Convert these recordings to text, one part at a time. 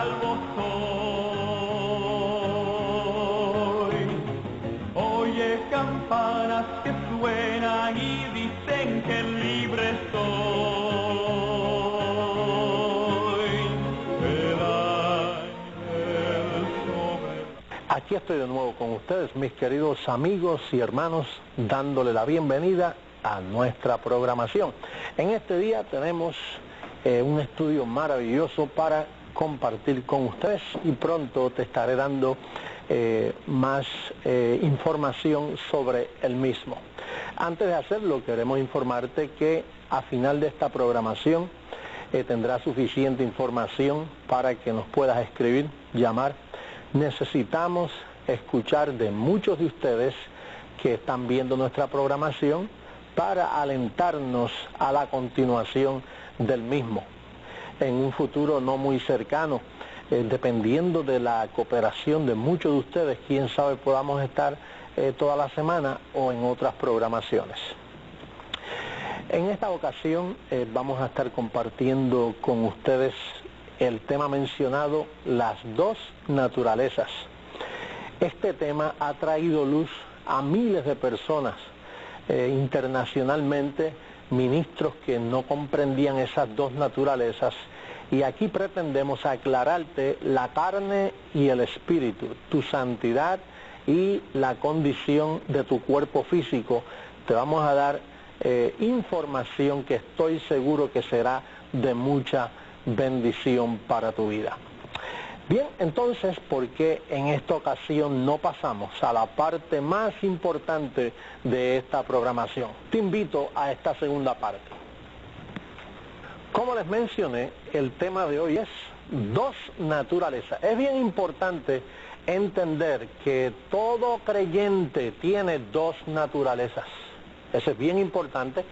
salvo soy. Oye campanas que suenan y dicen que libre soy. El ángel sobre... Aquí estoy de nuevo con ustedes, mis queridos amigos y hermanos, dándole la bienvenida a nuestra programación. En este día tenemos un estudio maravilloso para compartir con ustedes y pronto te estaré dando más información sobre el mismo. Antes de hacerlo, queremos informarte que a final de esta programación tendrás suficiente información para que nos puedas escribir, llamar. Necesitamos escuchar de muchos de ustedes que están viendo nuestra programación para alentarnos a la continuación del mismo. En un futuro no muy cercano, dependiendo de la cooperación de muchos de ustedes, quién sabe, podamos estar toda la semana o en otras programaciones. En esta ocasión vamos a estar compartiendo con ustedes el tema mencionado, las dos naturalezas. Este tema ha traído luz a miles de personas internacionalmente, ministros que no comprendían esas dos naturalezas, y aquí pretendemos aclararte la carne y el espíritu, tu santidad y la condición de tu cuerpo físico. Te vamos a dar información que estoy seguro que será de mucha bendición para tu vida. Bien, entonces, ¿por qué en esta ocasión no pasamos a la parte más importante de esta programación? Te invito a esta segunda parte. Como les mencioné, el tema de hoy es dos naturalezas. Es bien importante entender que todo creyente tiene dos naturalezas. Eso es bien importante,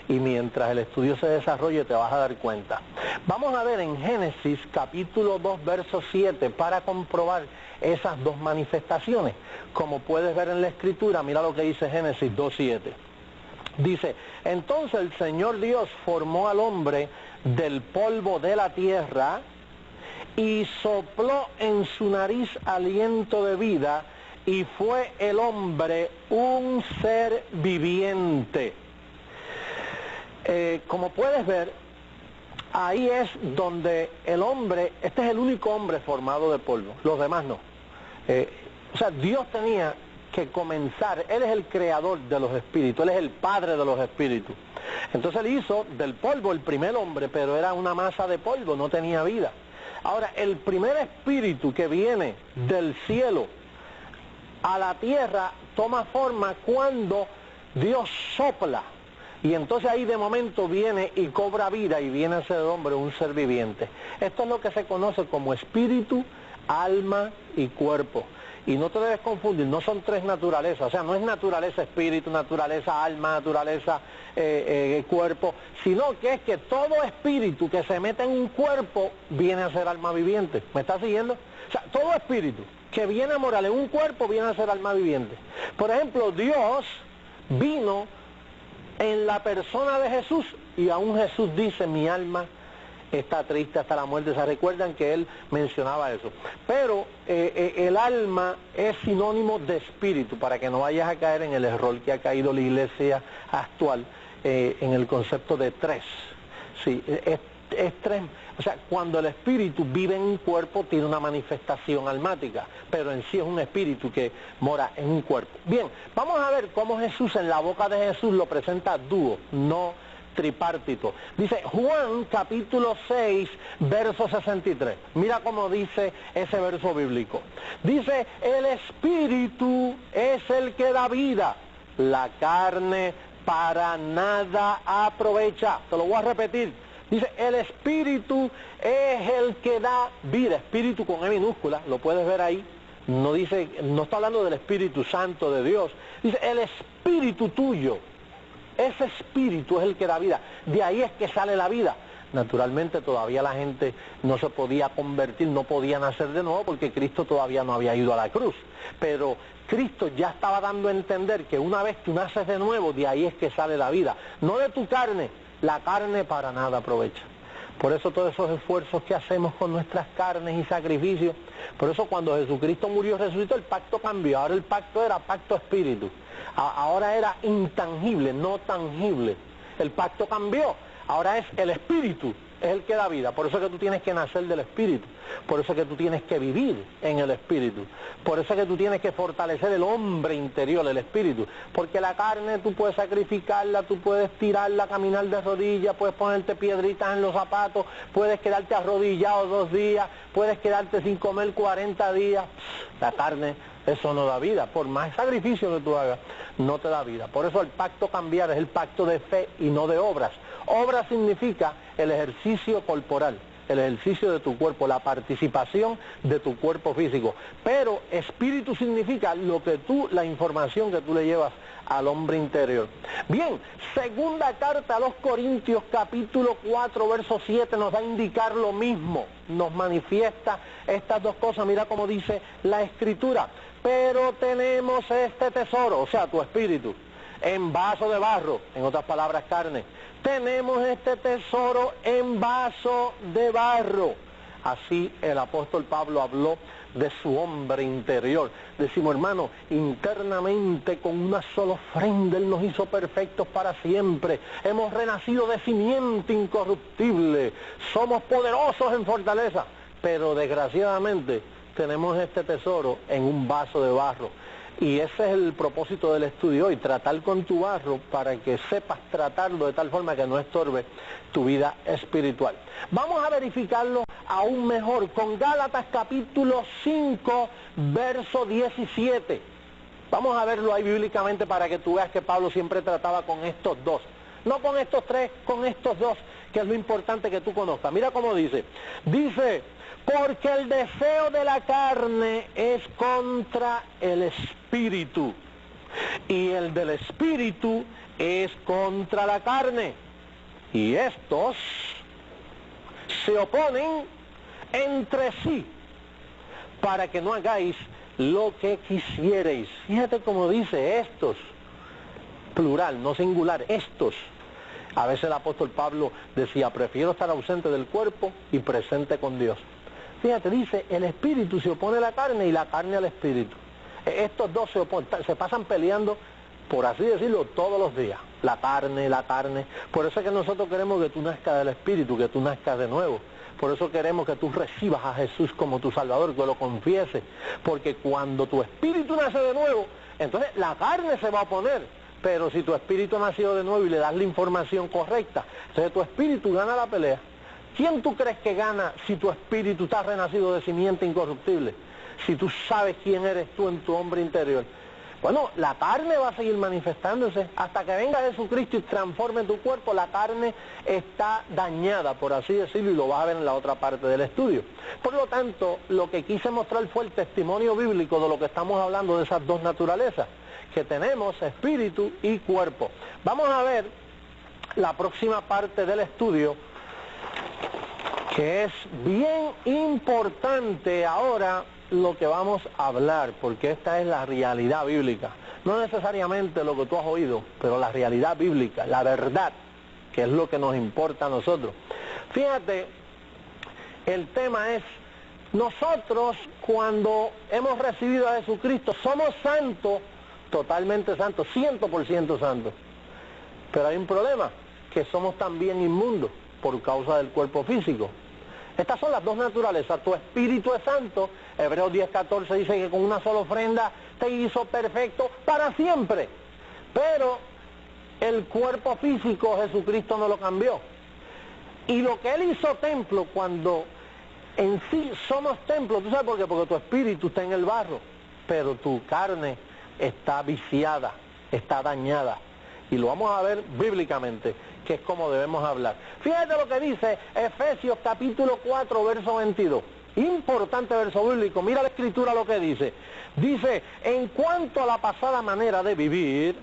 y mientras el estudio se desarrolle te vas a dar cuenta. Vamos a ver en Génesis capítulo 2 verso 7 para comprobar esas dos manifestaciones. Como puedes ver en la escritura, mira lo que dice Génesis 2:7. Dice: entonces el Señor Dios formó al hombre del polvo de la tierra y sopló en su nariz aliento de vida, y fue el hombre un ser viviente. Como puedes ver, ahí es donde el hombre, este es el único hombre formado de polvo, los demás no. O sea, Dios tenía que comenzar, Él es el creador de los espíritus, Él es el padre de los espíritus. Entonces Él hizo del polvo el primer hombre, pero era una masa de polvo, no tenía vida. Ahora, el primer espíritu que viene del cielo a la tierra toma forma cuando Dios sopla. Y entonces ahí de momento viene y cobra vida y viene a ser el hombre un ser viviente. Esto es lo que se conoce como espíritu, alma y cuerpo. Y no te debes confundir, no son tres naturalezas, o sea, no es naturaleza espíritu, naturaleza alma, naturaleza cuerpo, sino que es que todo espíritu que se mete en un cuerpo viene a ser alma viviente. ¿Me estás siguiendo? O sea, todo espíritu que viene a morar en un cuerpo viene a ser alma viviente. Por ejemplo, Dios vino en la persona de Jesús, y aún Jesús dice: mi alma está triste hasta la muerte. ¿Se recuerdan que Él mencionaba eso? Pero el alma es sinónimo de espíritu, para que no vayas a caer en el error que ha caído la iglesia actual en el concepto de tres. Sí, es tres. O sea, cuando el espíritu vive en un cuerpo tiene una manifestación almática, pero en sí es un espíritu que mora en un cuerpo. Bien, vamos a ver cómo Jesús, en la boca de Jesús, lo presenta dúo, no tripartito. Dice Juan capítulo 6 verso 63. Mira cómo dice ese verso bíblico. Dice: el espíritu es el que da vida, la carne para nada aprovecha. Te lo voy a repetir. Dice: el espíritu es el que da vida. Espíritu con E minúscula, lo puedes ver ahí. No dice, no está hablando del Espíritu Santo de Dios. Dice: el espíritu tuyo. Ese espíritu es el que da vida. De ahí es que sale la vida. Naturalmente todavía la gente no se podía convertir, no podía nacer de nuevo, porque Cristo todavía no había ido a la cruz. Pero Cristo ya estaba dando a entender que una vez tú naces de nuevo, de ahí es que sale la vida. No de tu carne, la carne para nada aprovecha. Por eso todos esos esfuerzos que hacemos con nuestras carnes y sacrificios, por eso cuando Jesucristo murió y resucitó, el pacto cambió. Ahora el pacto era pacto espíritu. Ahora era intangible, no tangible. El pacto cambió. Ahora es el espíritu, es el que da vida. Por eso es que tú tienes que nacer del espíritu. Por eso es que tú tienes que vivir en el espíritu. Por eso es que tú tienes que fortalecer el hombre interior, el espíritu. Porque la carne tú puedes sacrificarla, tú puedes tirarla, caminar de rodillas, puedes ponerte piedritas en los zapatos, puedes quedarte arrodillado 2 días, puedes quedarte sin comer 40 días. La carne, eso no da vida. Por más sacrificio que tú hagas, no te da vida. Por eso el pacto cambiar es el pacto de fe y no de obras. Obra significa el ejercicio corporal, el ejercicio de tu cuerpo, la participación de tu cuerpo físico. Pero espíritu significa la información que tú le llevas al hombre interior. Bien, segunda carta a los Corintios, capítulo 4, verso 7, nos va a indicar lo mismo. Nos manifiesta estas dos cosas. Mira cómo dice la Escritura. Pero tenemos este tesoro, o sea, tu espíritu, en vaso de barro, en otras palabras, carne. Tenemos este tesoro en vaso de barro. Así el apóstol Pablo habló de su hombre interior. Decimos, hermano, internamente con una sola ofrenda Él nos hizo perfectos para siempre. Hemos renacido de simiente incorruptible. Somos poderosos en fortaleza. Pero desgraciadamente tenemos este tesoro en un vaso de barro. Y ese es el propósito del estudio hoy, tratar con tu barro para que sepas tratarlo de tal forma que no estorbe tu vida espiritual. Vamos a verificarlo aún mejor con Gálatas capítulo 5, verso 17. Vamos a verlo ahí bíblicamente para que tú veas que Pablo siempre trataba con estos dos. No con estos tres, con estos dos, que es lo importante que tú conozcas. Mira cómo dice. Dice, porque el deseo de la carne es contra el espíritu, y el del espíritu es contra la carne. Y estos se oponen entre sí, para que no hagáis lo que quisierais. Fíjate cómo dice estos, plural, no singular, estos. A veces el apóstol Pablo decía, prefiero estar ausente del cuerpo y presente con Dios. Fíjate, dice, el espíritu se opone a la carne y la carne al espíritu. Estos dos se oponen, se pasan peleando, por así decirlo, todos los días. La carne. Por eso es que nosotros queremos que tú nazcas del espíritu, que tú nazcas de nuevo. Por eso queremos que tú recibas a Jesús como tu Salvador, que lo confieses. Porque cuando tu espíritu nace de nuevo, entonces la carne se va a oponer. Pero si tu espíritu ha nacido de nuevo y le das la información correcta, entonces tu espíritu gana la pelea. ¿Quién tú crees que gana si tu espíritu está renacido de simiente incorruptible? Si tú sabes quién eres tú en tu hombre interior. Bueno, la carne va a seguir manifestándose. Hasta que venga Jesucristo y transforme tu cuerpo, la carne está dañada, por así decirlo, y lo vas a ver en la otra parte del estudio. Por lo tanto, lo que quise mostrar fue el testimonio bíblico de lo que estamos hablando de esas dos naturalezas, que tenemos espíritu y cuerpo. Vamos a ver la próxima parte del estudio, que es bien importante ahora lo que vamos a hablar, porque esta es la realidad bíblica. No necesariamente lo que tú has oído, pero la realidad bíblica, la verdad, que es lo que nos importa a nosotros. Fíjate, el tema es, nosotros cuando hemos recibido a Jesucristo, somos santos, totalmente santos, 100% santos. Pero hay un problema, que somos también inmundos por causa del cuerpo físico. Estas son las dos naturalezas. Tu espíritu es santo. Hebreos 10:14 dice que con una sola ofrenda te hizo perfecto para siempre. Pero el cuerpo físico Jesucristo no lo cambió. Y lo que Él hizo templo, cuando en sí somos templo, ¿tú sabes por qué? Porque tu espíritu está en el barro, pero tu carne está viciada, está dañada. Y lo vamos a ver bíblicamente, que es como debemos hablar. Fíjate lo que dice Efesios capítulo 4, verso 22. Importante verso bíblico. Mira la escritura lo que dice. Dice, en cuanto a la pasada manera de vivir,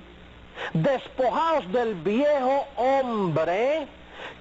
despojaos del viejo hombre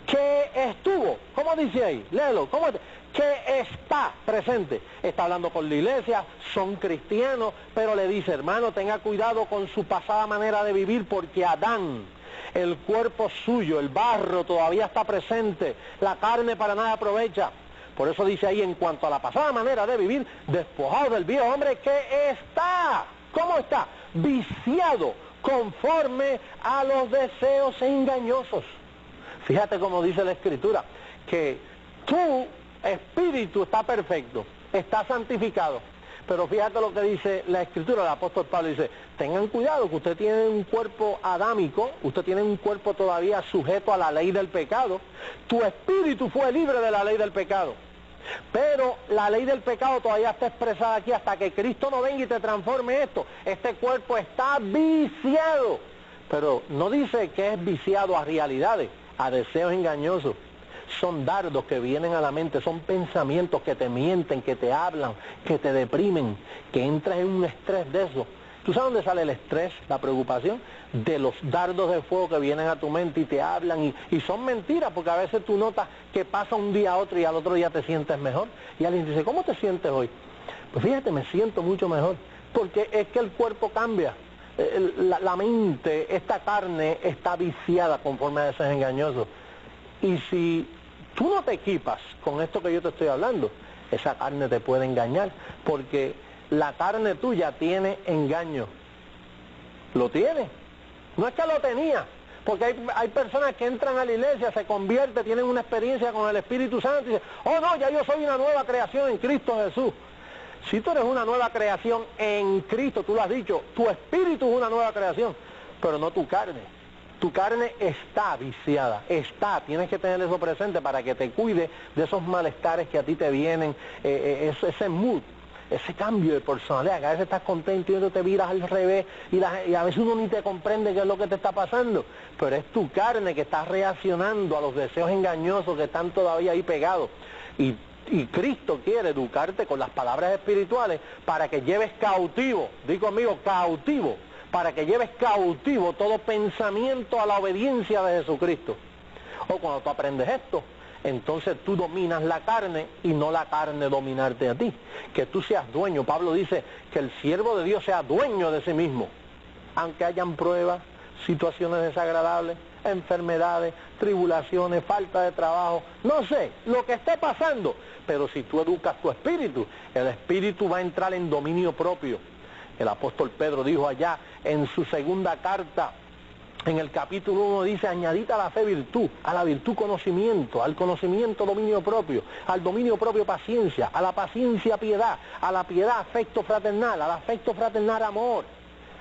que estuvo. ¿Cómo dice ahí? Léelo. ¿Cómo es? Que está presente. Está hablando con la iglesia, son cristianos, pero le dice, hermano, tenga cuidado con su pasada manera de vivir, porque Adán, el cuerpo suyo, el barro todavía está presente, la carne para nada aprovecha. Por eso dice ahí, en cuanto a la pasada manera de vivir, despojado del viejo hombre que está, ¿cómo está? Viciado conforme a los deseos engañosos. Fíjate cómo dice la Escritura, que tu espíritu está perfecto, está santificado. Pero fíjate lo que dice la Escritura, el apóstol Pablo dice, tengan cuidado que usted tiene un cuerpo adámico, usted tiene un cuerpo todavía sujeto a la ley del pecado, tu espíritu fue libre de la ley del pecado, pero la ley del pecado todavía está expresada aquí hasta que Cristo no venga y te transforme esto. Este cuerpo está viciado, pero no dice que es viciado a realidades, a deseos engañosos. Son dardos que vienen a la mente, son pensamientos que te mienten, que te hablan, que te deprimen, que entras en un estrés de eso. ¿Tú sabes dónde sale el estrés, la preocupación? De los dardos de fuego que vienen a tu mente y te hablan, y son mentiras, porque a veces tú notas que pasa un día a otro y al otro día te sientes mejor. Y alguien dice, ¿cómo te sientes hoy? Pues fíjate, me siento mucho mejor, porque es que el cuerpo cambia. La mente, esta carne está viciada conforme a deseos engañosos. Y si tú no te equipas con esto que yo te estoy hablando, esa carne te puede engañar, porque la carne tuya tiene engaño. Lo tiene. No es que lo tenía, porque hay personas que entran a la iglesia, se convierten, tienen una experiencia con el Espíritu Santo y dicen, oh no, ya yo soy una nueva creación en Cristo Jesús. Si tú eres una nueva creación en Cristo, tú lo has dicho, tu espíritu es una nueva creación, pero no tu carne. Tu carne está viciada, tienes que tener eso presente para que te cuide de esos malestares que a ti te vienen, ese mood, ese cambio de personalidad, que a veces estás contento y otro te viras al revés y a veces uno ni te comprende qué es lo que te está pasando, pero es tu carne que está reaccionando a los deseos engañosos que están todavía ahí pegados. Y Cristo quiere educarte con las palabras espirituales para que lleves cautivo, di conmigo, cautivo, para que lleves cautivo todo pensamiento a la obediencia de Jesucristo. O cuando tú aprendes esto, entonces tú dominas la carne y no la carne dominarte a ti. Que tú seas dueño. Pablo dice que el siervo de Dios sea dueño de sí mismo. Aunque hayan pruebas, situaciones desagradables, enfermedades, tribulaciones, falta de trabajo, no sé, lo que esté pasando. Pero si tú educas tu espíritu, el espíritu va a entrar en dominio propio. El apóstol Pedro dijo allá en su segunda carta, en el capítulo 1 dice, añadid a la fe virtud, a la virtud conocimiento, al conocimiento dominio propio, al dominio propio paciencia, a la paciencia piedad, a la piedad afecto fraternal, al afecto fraternal amor.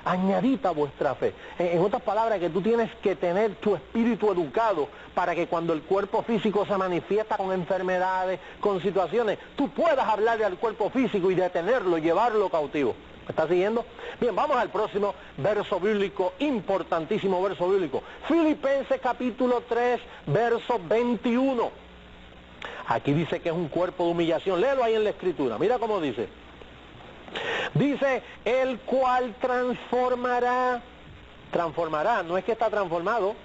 Añadid a vuestra fe. En otras palabras, que tú tienes que tener tu espíritu educado para que cuando el cuerpo físico se manifiesta con enfermedades, con situaciones, tú puedas hablarle al cuerpo físico y detenerlo, llevarlo cautivo. ¿Me está siguiendo? Bien, vamos al próximo verso bíblico, importantísimo verso bíblico. Filipenses capítulo 3, verso 21. Aquí dice que es un cuerpo de humillación. Léelo ahí en la Escritura. Mira cómo dice. Dice, el cual transformará, no es que está transformado,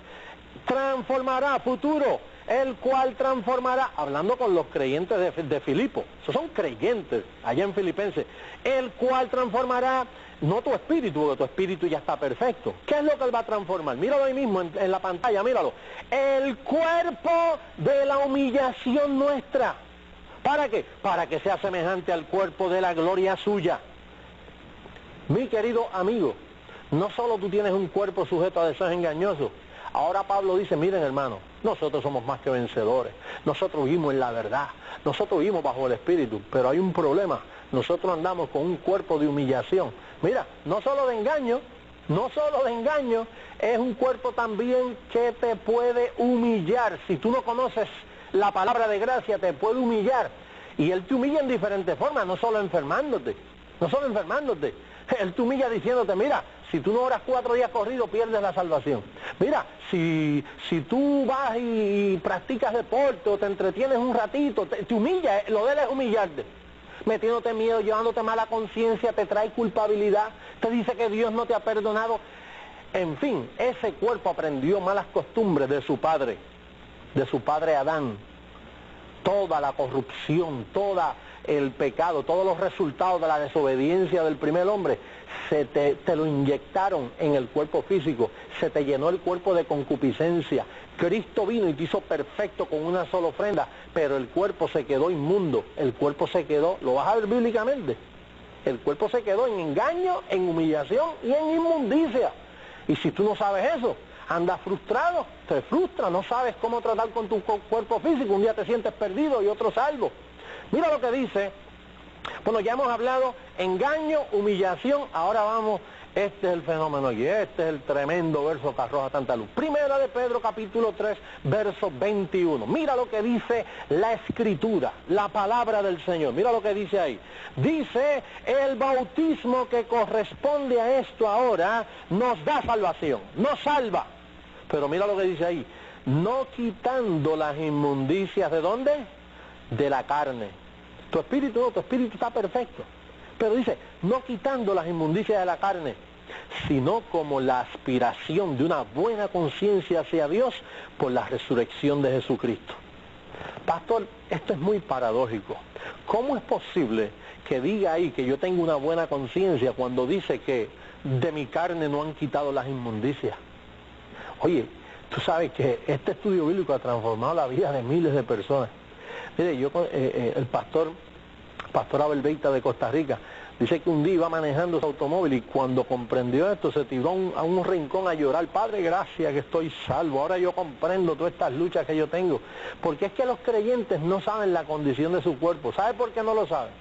transformará, futuro, el cual transformará, hablando con los creyentes de Filipo, esos son creyentes allá en Filipenses, el cual transformará, no tu espíritu, porque tu espíritu ya está perfecto. ¿Qué es lo que él va a transformar? Míralo ahí mismo en la pantalla, míralo. El cuerpo de la humillación nuestra. ¿Para qué? Para que sea semejante al cuerpo de la gloria suya. Mi querido amigo, no solo tú tienes un cuerpo sujeto a deseos engañosos. Ahora Pablo dice, miren hermano, nosotros somos más que vencedores. Nosotros vivimos en la verdad. Nosotros vivimos bajo el Espíritu. Pero hay un problema. Nosotros andamos con un cuerpo de humillación. Mira, no solo de engaño, es un cuerpo también que te puede humillar. Si tú no conoces la palabra de gracia, te puede humillar. Y Él te humilla en diferentes formas, no solo enfermándote. Él te humilla diciéndote, mira, si tú no oras 4 días corridos, pierdes la salvación. Mira, si tú vas y practicas deporte o te entretienes un ratito, te humilla, lo de él es humillarte. Metiéndote miedo, llevándote mala conciencia, te trae culpabilidad, te dice que Dios no te ha perdonado. En fin, ese cuerpo aprendió malas costumbres de su padre Adán. toda la corrupción, todo el pecado, todos los resultados de la desobediencia del primer hombre, te lo inyectaron en el cuerpo físico, se te llenó el cuerpo de concupiscencia. Cristo vino y te hizo perfecto con una sola ofrenda, pero el cuerpo se quedó inmundo, el cuerpo se quedó, lo vas a ver bíblicamente, el cuerpo se quedó en engaño, en humillación y en inmundicia. Y si tú no sabes eso, andas frustrado, te frustra, no sabes cómo tratar con tu cuerpo físico, un día te sientes perdido y otro salvo. Mira lo que dice, bueno, ya hemos hablado, engaño, humillación, ahora vamos, este es el fenómeno y este es el tremendo verso que arroja tanta luz. Primera de Pedro, capítulo 3, verso 21. Mira lo que dice la Escritura, la palabra del Señor. Mira lo que dice ahí. Dice, el bautismo que corresponde a esto ahora nos da salvación, nos salva. Pero mira lo que dice ahí, no quitando las inmundicias, ¿de dónde? De la carne. Tu espíritu no, tu espíritu está perfecto. Pero dice, no quitando las inmundicias de la carne, sino como la aspiración de una buena conciencia hacia Dios por la resurrección de Jesucristo. Pastor, esto es muy paradójico. ¿Cómo es posible que diga ahí que yo tengo una buena conciencia cuando dice que de mi carne no han quitado las inmundicias? Oye, tú sabes que este estudio bíblico ha transformado la vida de miles de personas. Mire, el pastor Abel Beita de Costa Rica, dice que un día iba manejando su automóvil y cuando comprendió esto se tiró a un rincón a llorar. Padre, gracias que estoy salvo, ahora yo comprendo todas estas luchas que yo tengo. Porque es que los creyentes no saben la condición de su cuerpo. ¿Sabe por qué no lo saben?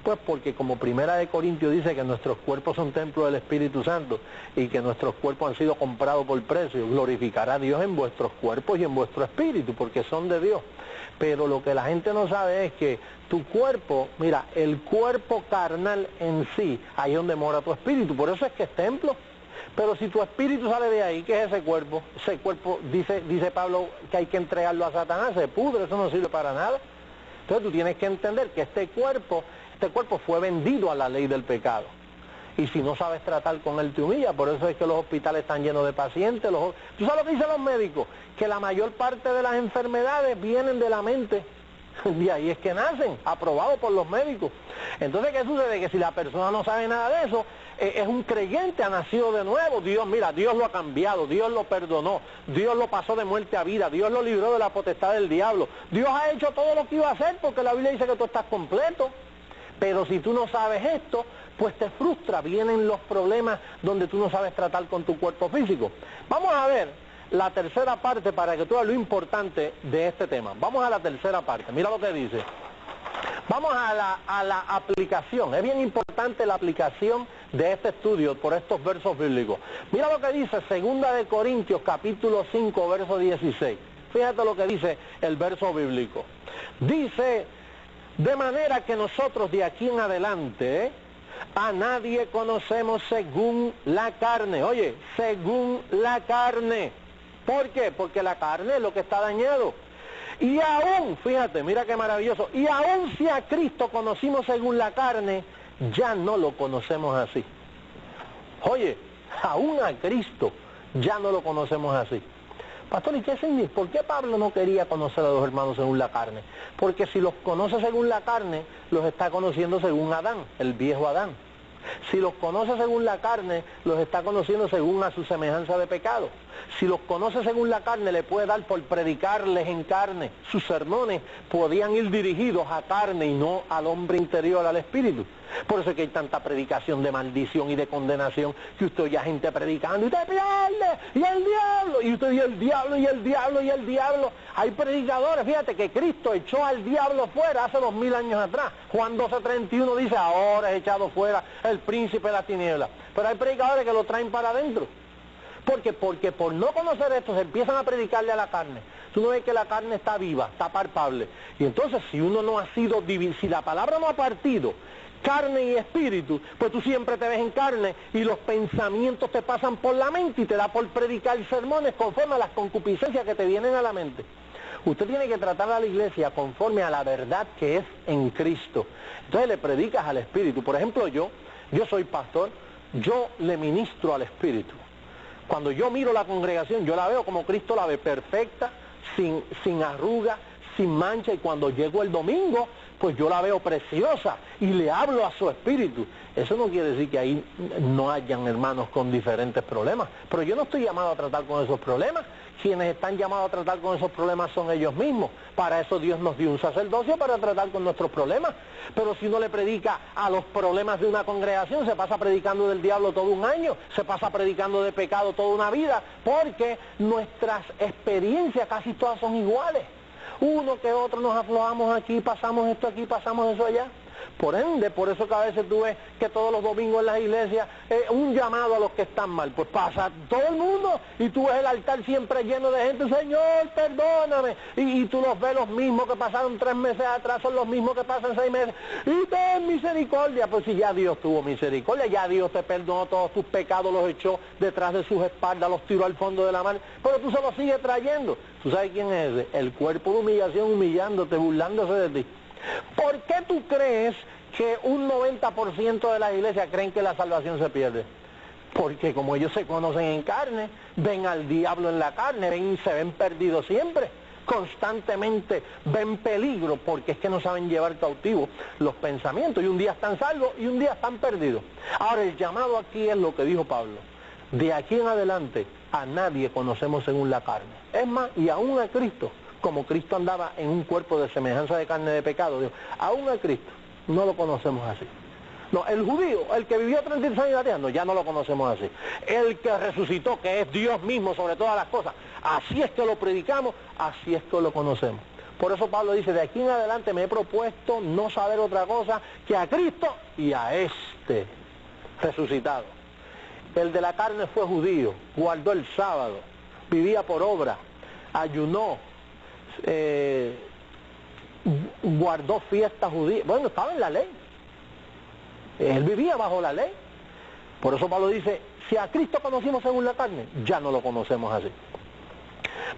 Pues porque como Primera de Corintios dice que nuestros cuerpos son templo del Espíritu Santo y que nuestros cuerpos han sido comprados por precio, glorificará a Dios en vuestros cuerpos y en vuestro espíritu, porque son de Dios. Pero lo que la gente no sabe es que tu cuerpo, mira, el cuerpo carnal en sí, ahí es donde mora tu espíritu, por eso es que es templo. Pero si tu espíritu sale de ahí, ¿qué es ese cuerpo? Ese cuerpo, dice Pablo, que hay que entregarlo a Satanás, se pudre, eso no sirve para nada. Entonces tú tienes que entender que este cuerpo fue vendido a la ley del pecado. Y si no sabes tratar con él te humilla, por eso es que los hospitales están llenos de pacientes. ¿Tú sabes lo que dicen los médicos? Que la mayor parte de las enfermedades vienen de la mente. Y ahí es que nacen, aprobados por los médicos. Entonces, ¿qué sucede? Que si la persona no sabe nada de eso, es un creyente, ha nacido de nuevo. Dios lo ha cambiado, Dios lo perdonó, Dios lo pasó de muerte a vida, Dios lo libró de la potestad del diablo. Dios ha hecho todo lo que iba a hacer porque la Biblia dice que tú estás completo. Pero si tú no sabes esto, pues te frustra, vienen los problemas donde tú no sabes tratar con tu cuerpo físico. Vamos a ver la tercera parte para que tú veas lo importante de este tema. Vamos a la tercera parte, mira lo que dice. Vamos a la aplicación, es bien importante la aplicación de este estudio por estos versos bíblicos. Mira lo que dice 2 de Corintios capítulo 5 verso 16. Fíjate lo que dice el verso bíblico. Dice, de manera que nosotros de aquí en adelante a nadie conocemos según la carne. Oye, según la carne. ¿Por qué? Porque la carne es lo que está dañado. Y aún, fíjate, mira qué maravilloso, y aún si a Cristo conocimos según la carne, ya no lo conocemos así. Oye, aún a Cristo ya no lo conocemos así. Pastor, ¿y qué significa? ¿Por qué Pablo no quería conocer a los hermanos según la carne? Porque si los conoce según la carne, los está conociendo según Adán, el viejo Adán. Si los conoce según la carne, los está conociendo según a su semejanza de pecado. Si los conoce según la carne, le puede dar por predicarles en carne. Sus sermones podían ir dirigidos a carne y no al hombre interior, al espíritu. Por eso es que hay tanta predicación de maldición y de condenación, que usted oye a gente predicando, y usted pierde, y el diablo, y usted oye el diablo, y el diablo, y el diablo. Hay predicadores, fíjate que Cristo echó al diablo fuera hace 2000 años atrás. Juan 12:31 dice, ahora es echado fuera el príncipe de la tiniebla. Pero hay predicadores que lo traen para adentro. Porque por no conocer esto se empiezan a predicarle a la carne. Tú no ves que la carne está viva, está palpable. Y entonces si uno no ha sido dividido, si la palabra no ha partido carne y espíritu, pues tú siempre te ves en carne y los pensamientos te pasan por la mente y te da por predicar sermones conforme a las concupiscencias que te vienen a la mente. Usted tiene que tratar a la iglesia conforme a la verdad que es en Cristo. Entonces le predicas al espíritu. Por ejemplo, yo soy pastor, yo le ministro al espíritu. Cuando yo miro la congregación, yo la veo como Cristo la ve, perfecta, sin arruga, sin mancha, y cuando llego el domingo, pues yo la veo preciosa y le hablo a su espíritu. Eso no quiere decir que ahí no hayan hermanos con diferentes problemas, pero yo no estoy llamado a tratar con esos problemas. Quienes están llamados a tratar con esos problemas son ellos mismos. Para eso Dios nos dio un sacerdocio, para tratar con nuestros problemas. Pero si uno le predica a los problemas de una congregación, se pasa predicando del diablo todo un año, se pasa predicando de pecado toda una vida, porque nuestras experiencias casi todas son iguales. Uno que otro nos aflojamos aquí, pasamos esto aquí, pasamos eso allá. Por ende, por eso que a veces tú ves que todos los domingos en las iglesias un llamado a los que están mal, pues pasa todo el mundo y tú ves el altar siempre lleno de gente, Señor, perdóname, y tú los ves los mismos que pasaron 3 meses atrás, son los mismos que pasan 6 meses, y ten misericordia. Pues si ya Dios tuvo misericordia, ya Dios te perdonó todos tus pecados, los echó detrás de sus espaldas, los tiró al fondo de la mar, pero tú se los sigues trayendo. ¿Tú sabes quién es ese? El cuerpo de humillación humillándote, burlándose de ti. ¿Por qué tú crees que un 90% de las iglesias creen que la salvación se pierde? Porque como ellos se conocen en carne, ven al diablo en la carne, se ven perdidos siempre, constantemente ven peligro, porque es que no saben llevar cautivos los pensamientos, y un día están salvos y un día están perdidos. Ahora, el llamado aquí es lo que dijo Pablo: de aquí en adelante a nadie conocemos según la carne. Es más, y aún a Cristo, como Cristo andaba en un cuerpo de semejanza de carne de pecado, Dios, aún a Cristo no lo conocemos así. No, el judío, el que vivió 33 años en la tierra, no, ya no lo conocemos así. El que resucitó, que es Dios mismo sobre todas las cosas, así es que lo predicamos, así es que lo conocemos. Por eso Pablo dice: de aquí en adelante me he propuesto no saber otra cosa que a Cristo y a este resucitado. El de la carne fue judío, guardó el sábado, vivía por obra, ayunó, guardó fiestas judías. Bueno, estaba en la ley. Él vivía bajo la ley. Por eso Pablo dice: si a Cristo conocimos según la carne, ya no lo conocemos así.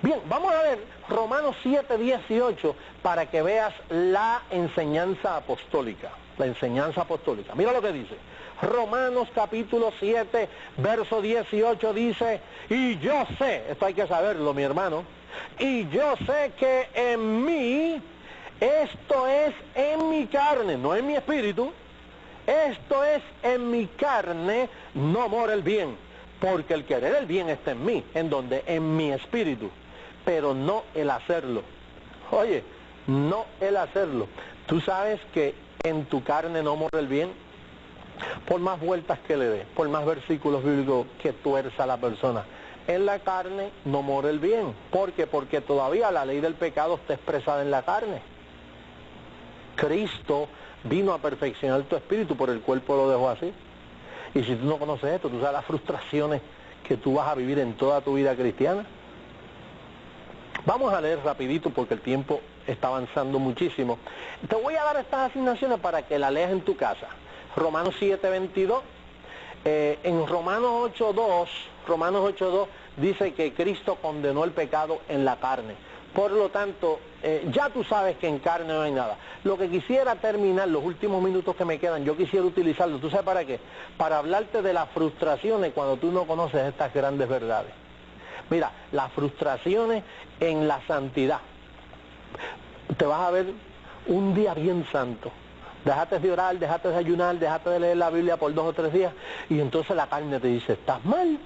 Bien, vamos a ver Romanos 7:18 para que veas la enseñanza apostólica. La enseñanza apostólica. Mira lo que dice. Romanos capítulo 7, verso 18 dice: y yo sé, esto hay que saberlo, mi hermano, y yo sé que en mí, esto es en mi carne, no en mi espíritu, esto es en mi carne, no mora el bien, porque el querer el bien está en mí, en donde, en mi espíritu, pero no el hacerlo. Oye, no el hacerlo. Tú sabes que en tu carne no mora el bien. Por más vueltas que le dé, por más versículos bíblicos que tuerza la persona, en la carne no mora el bien. ¿Por qué? Porque todavía la ley del pecado está expresada en la carne. Cristo vino a perfeccionar tu espíritu, por el cuerpo lo dejó así. Y si tú no conoces esto, tú sabes las frustraciones que tú vas a vivir en toda tu vida cristiana. Vamos a leer rapidito porque el tiempo está avanzando muchísimo. Te voy a dar estas asignaciones para que las leas en tu casa. Romanos 7:22, en Romanos 8:2 dice que Cristo condenó el pecado en la carne. Por lo tanto, ya tú sabes que en carne no hay nada. Lo que quisiera terminar, los últimos minutos que me quedan, yo quisiera utilizarlo. ¿Tú sabes para qué? Para hablarte de las frustraciones cuando tú no conoces estas grandes verdades. Mira, las frustraciones en la santidad. Te vas a ver un día bien santo. Dejaste de orar, dejaste de ayunar, dejaste de leer la Biblia por 2 o 3 días, y entonces la carne te dice: estás mal.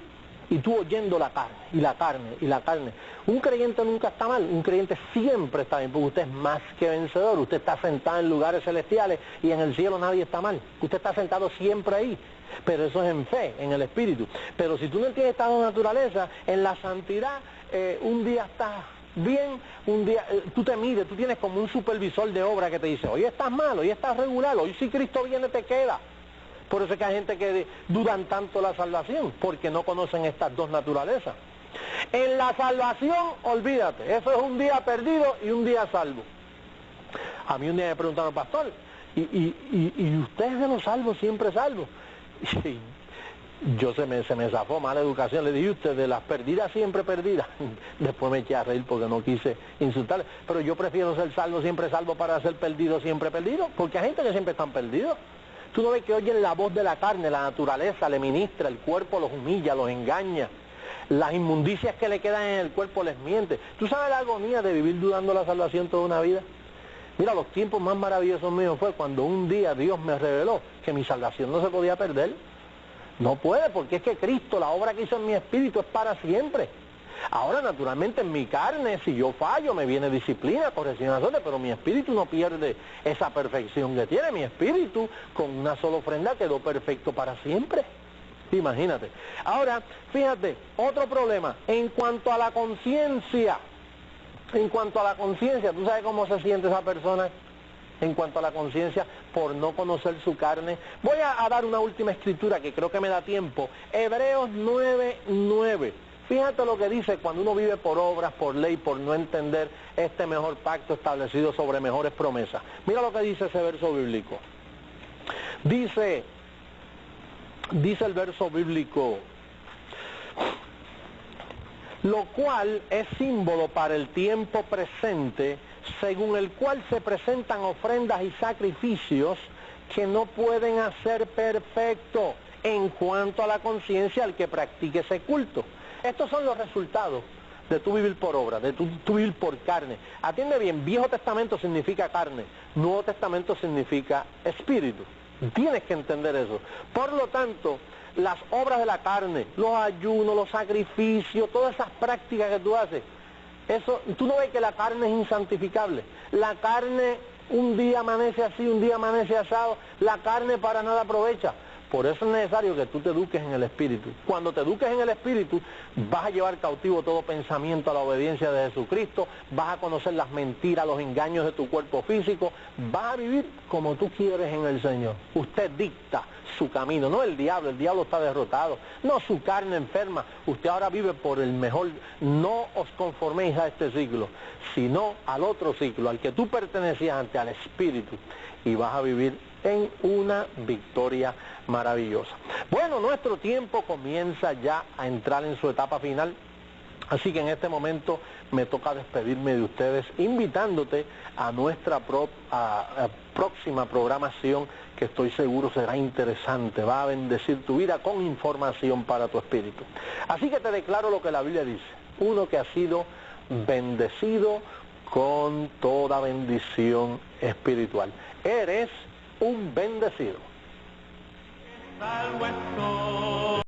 Y tú oyendo la carne, y la carne, y la carne. Un creyente nunca está mal, un creyente siempre está bien, porque usted es más que vencedor. Usted está sentado en lugares celestiales y en el cielo nadie está mal. Usted está sentado siempre ahí, pero eso es en fe, en el espíritu. Pero si tú no tienes esta naturaleza, en la santidad, un día estás bien, un día, tú te mides, tú tienes como un supervisor de obra que te dice: hoy estás mal, hoy estás regular, hoy si Cristo viene te queda. Por eso es que hay gente que dudan tanto la salvación, porque no conocen estas dos naturalezas. En la salvación, olvídate, eso es un día perdido y un día salvo. A mí un día me preguntaron: pastor, ¿y usted es de los salvos, siempre salvo? Y yo se me zafó mala educación, le dije: usted de las perdidas siempre perdidas. Después me eché a reír porque no quise insultarle, pero yo prefiero ser salvo siempre salvo para ser perdido siempre perdido, porque hay gente que siempre están perdidos. Tú no ves que oyen la voz de la carne, la naturaleza le ministra, el cuerpo los humilla, los engaña, las inmundicias que le quedan en el cuerpo les miente. ¿Tú sabes la agonía de vivir dudando la salvación toda una vida? Mira, los tiempos más maravillosos míos fue cuando un día Dios me reveló que mi salvación no se podía perder. No puede, porque es que Cristo, la obra que hizo en mi espíritu es para siempre. Ahora, naturalmente, en mi carne, si yo fallo, me viene disciplina, corrección, azote, pero mi espíritu no pierde esa perfección que tiene. Mi espíritu, con una sola ofrenda, quedó perfecto para siempre. Imagínate. Ahora, fíjate, otro problema, en cuanto a la conciencia. En cuanto a la conciencia, ¿tú sabes cómo se siente esa persona? En cuanto a la conciencia, por no conocer su carne. Voy a dar una última escritura que creo que me da tiempo. Hebreos 9:9. Fíjate lo que dice cuando uno vive por obras, por ley, por no entender este mejor pacto establecido sobre mejores promesas. Mira lo que dice ese verso bíblico. Dice el verso bíblico, lo cual es símbolo para el tiempo presente, según el cual se presentan ofrendas y sacrificios que no pueden hacer perfecto en cuanto a la conciencia al que practique ese culto. Estos son los resultados de tu vivir por obra, de tu vivir por carne. Atiende bien, Viejo Testamento significa carne, Nuevo Testamento significa espíritu. Tienes que entender eso. Por lo tanto, las obras de la carne, los ayunos, los sacrificios, todas esas prácticas que tú haces, eso, tú no ves que la carne es insantificable. La carne un día amanece así, un día amanece asado, la carne para nada aprovecha. Por eso es necesario que tú te eduques en el Espíritu. Cuando te eduques en el Espíritu, vas a llevar cautivo todo pensamiento a la obediencia de Jesucristo, vas a conocer las mentiras, los engaños de tu cuerpo físico, vas a vivir como tú quieres en el Señor. Usted dicta su camino, no el diablo está derrotado, no su carne enferma, usted ahora vive por el mejor. No os conforméis a este siglo, sino al otro siglo, al que tú pertenecías antes, al Espíritu, y vas a vivir en una victoria maravillosa. Bueno, nuestro tiempo comienza ya a entrar en su etapa final, así que en este momento me toca despedirme de ustedes, invitándote a nuestra próxima programación, que estoy seguro será interesante, va a bendecir tu vida con información para tu espíritu. Así que te declaro lo que la Biblia dice, uno que ha sido bendecido con toda bendición espiritual. Eres un bendecido. Salvo estoy.